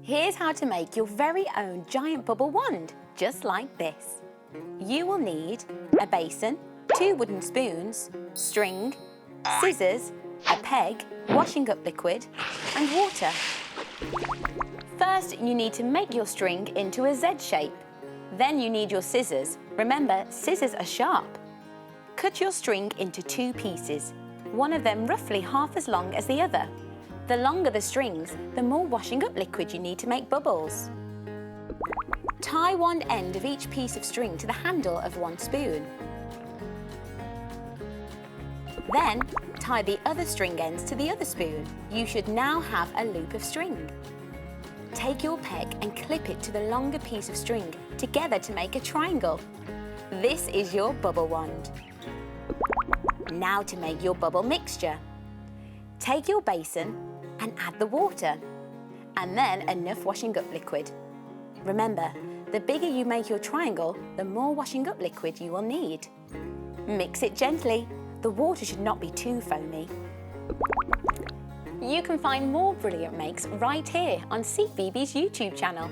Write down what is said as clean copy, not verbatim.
Here's how to make your very own giant bubble wand, just like this. You will need a basin, 2 wooden spoons, string, scissors, a peg, washing up liquid, and water. First, you need to make your string into a Z shape. Then you need your scissors. Remember, scissors are sharp. Cut your string into 2 pieces, one of them roughly half as long as the other. The longer the strings, the more washing up liquid you need to make bubbles. Tie one end of each piece of string to the handle of one spoon. Then, tie the other string ends to the other spoon. You should now have a loop of string. Take your peg and clip it to the longer piece of string together to make a triangle. This is your bubble wand. Now to make your bubble mixture. Take your basin and add the water, and then enough washing up liquid. Remember, the bigger you make your triangle, the more washing up liquid you will need. Mix it gently. The water should not be too foamy. You can find more brilliant makes right here on CBeebies YouTube channel.